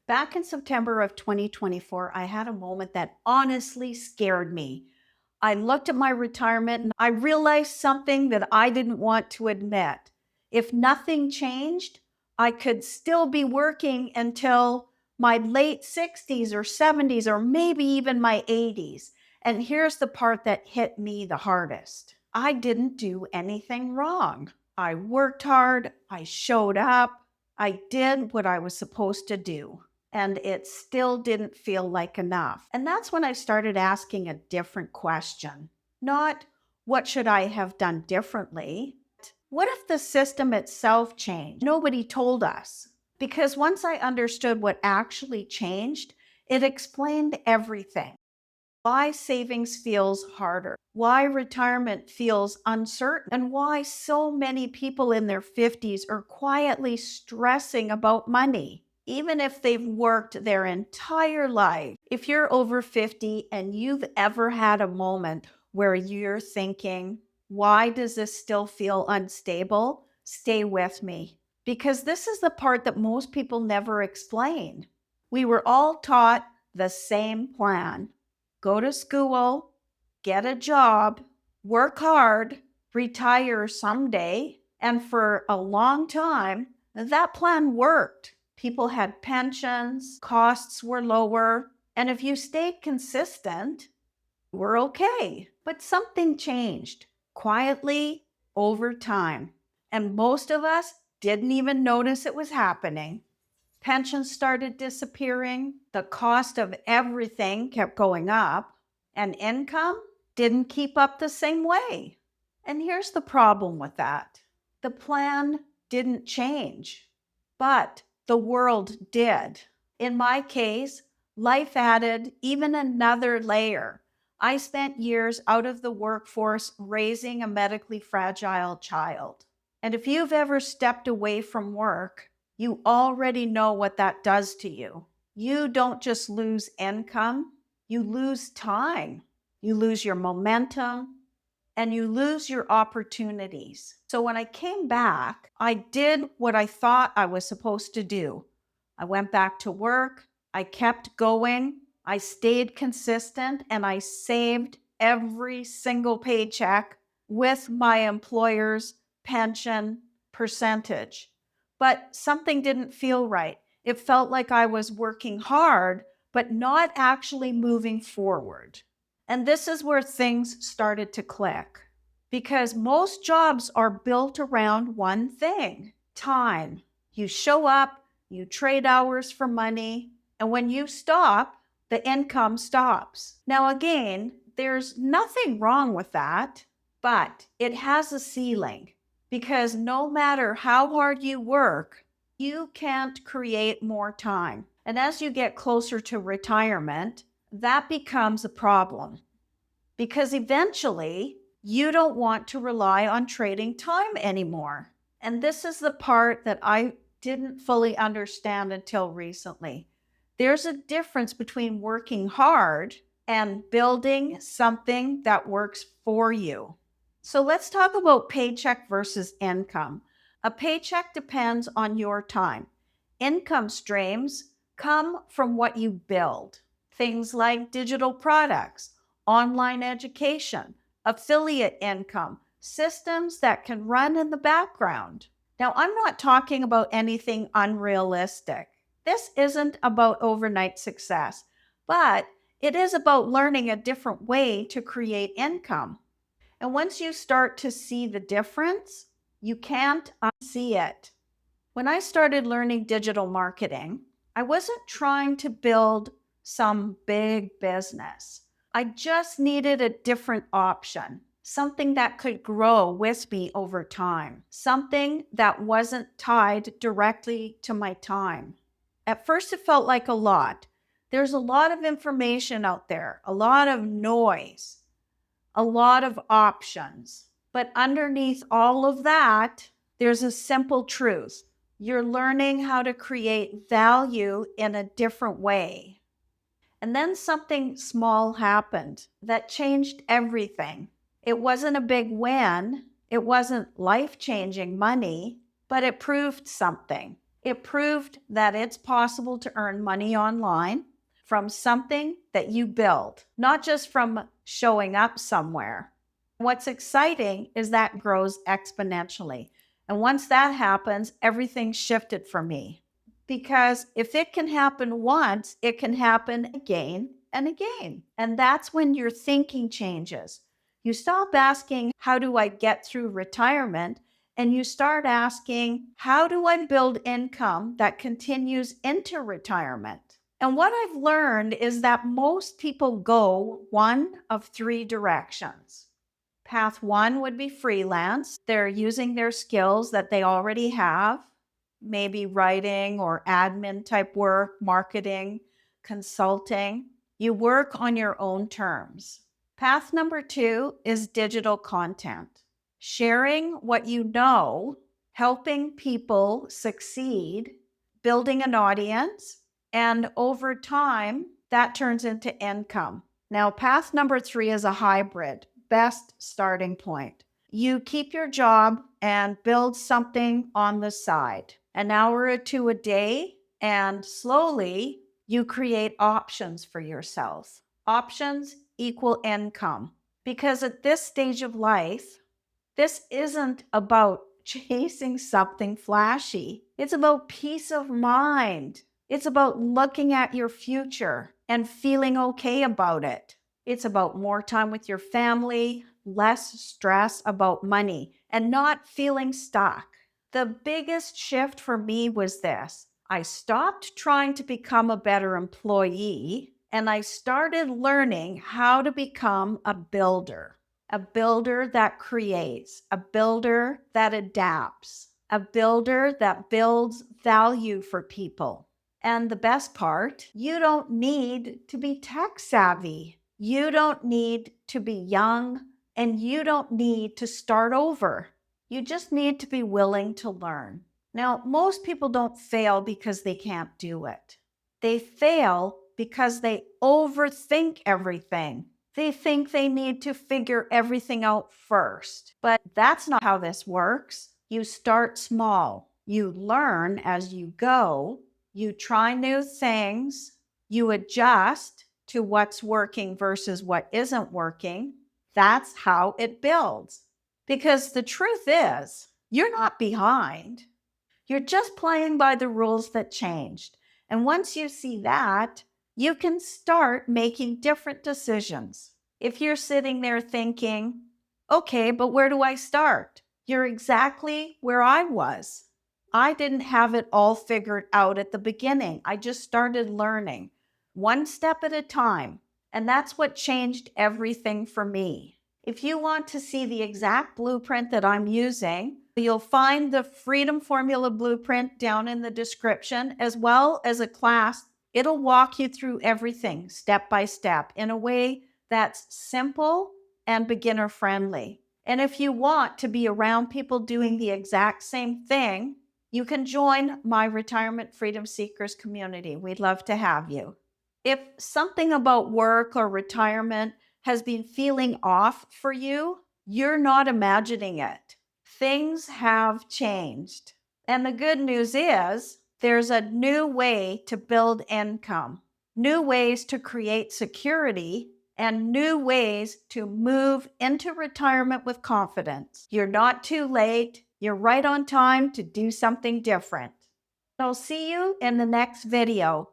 Back in September of 2024, I had a moment that honestly scared me. I looked at my retirement and I realized something that I didn't want to admit. If nothing changed, I could still be working until my late 60s or 70s or maybe even my 80s. And here's the part that hit me the hardest. I didn't do anything wrong. I worked hard, I showed up, I did what I was supposed to do, and it still didn't feel like enough. And that's when I started asking a different question. Not, what should I have done differently? What if the system itself changed? Nobody told us. Because once I understood what actually changed, it explained everything. Why savings feels harder, why retirement feels uncertain, and why so many people in their 50s are quietly stressing about money, even if they've worked their entire life. If you're over 50 and you've ever had a moment where you're thinking, why does this still feel unstable? Stay with me, because this is the part that most people never explain. We were all taught the same plan: go to school, get a job, work hard, retire someday. And for a long time, that plan worked. People had pensions, costs were lower, and if you stayed consistent, you were okay. But something changed quietly over time, and most of us didn't even notice it was happening. Pensions started disappearing, the cost of everything kept going up, and income didn't keep up the same way. And here's the problem with that: the plan didn't change, but the world did. In my case, life added even another layer. I spent years out of the workforce raising a medically fragile child. And if you've ever stepped away from work, you already know what that does to you. You don't just lose income, you lose time, you lose your momentum, and you lose your opportunities. So when I came back, I did what I thought I was supposed to do. I went back to work, I kept going, I stayed consistent, and I saved every single paycheck with my employer's pension percentage. But something didn't feel right. It felt like I was working hard, but not actually moving forward. And this is where things started to click, because most jobs are built around one thing: time. You show up, you trade hours for money, and when you stop, the income stops. Now, again, there's nothing wrong with that, but it has a ceiling, because no matter how hard you work, you can't create more time. And as you get closer to retirement, that becomes a problem, because eventually you don't want to rely on trading time anymore. And this is the part that I didn't fully understand until recently. There's a difference between working hard and building something that works for you. So let's talk about paycheck versus income. A paycheck depends on your time. Income streams come from what you build. Things like digital products, online education, affiliate income, systems that can run in the background. Now, I'm not talking about anything unrealistic. This isn't about overnight success, but it is about learning a different way to create income. And once you start to see the difference, you can't unsee it. When I started learning digital marketing, I wasn't trying to build some big business. I just needed a different option, something that could grow with me over time, something that wasn't tied directly to my time. At first, it felt like a lot. There's a lot of information out there, a lot of noise, a lot of options. But underneath all of that, there's a simple truth: you're learning how to create value in a different way. And then something small happened that changed everything. It wasn't a big win, it wasn't life-changing money, but it proved something. It proved that it's possible to earn money online from something that you build, not just from showing up somewhere. What's exciting is that grows exponentially. And once that happens, everything shifted for me. Because if it can happen once, it can happen again and again. And that's when your thinking changes. You stop asking, how do I get through retirement? And you start asking, how do I build income that continues into retirement? And what I've learned is that most people go one of three directions. Path one would be freelance. They're using their skills that they already have, maybe writing or admin type work, marketing, consulting. You work on your own terms. Path number two is digital content, sharing what you know, helping people succeed, building an audience, and over time, that turns into income. Now, path number three is a hybrid, best starting point. You keep your job and build something on the side, an hour or two a day, and slowly you create options for yourself. Options equal income. Because at this stage of life, this isn't about chasing something flashy. It's about peace of mind. It's about looking at your future and feeling okay about it. It's about more time with your family, less stress about money, and not feeling stuck. The biggest shift for me was this. I stopped trying to become a better employee and I started learning how to become a builder. A builder that creates, a builder that adapts, a builder that builds value for people. And the best part, you don't need to be tech savvy. You don't need to be young, and you don't need to start over. You just need to be willing to learn. Now, most people don't fail because they can't do it. They fail because they overthink everything. They think they need to figure everything out first. But that's not how this works. You start small. You learn as you go. You try new things. You adjust to what's working versus what isn't working. That's how it builds. Because the truth is, you're not behind. You're just playing by the rules that changed. And once you see that, you can start making different decisions. If you're sitting there thinking, okay, but where do I start? You're exactly where I was. I didn't have it all figured out at the beginning. I just started learning one step at a time. And that's what changed everything for me. If you want to see the exact blueprint that I'm using, you'll find the Freedom Formula Blueprint down in the description, as well as a class. It'll walk you through everything step by step in a way that's simple and beginner friendly. And if you want to be around people doing the exact same thing, you can join my Retirement Freedom Seekers community. We'd love to have you. If something about work or retirement has been feeling off for you, you're not imagining it. Things have changed. And the good news is there's a new way to build income, new ways to create security, and new ways to move into retirement with confidence. You're not too late. You're right on time to do something different. I'll see you in the next video.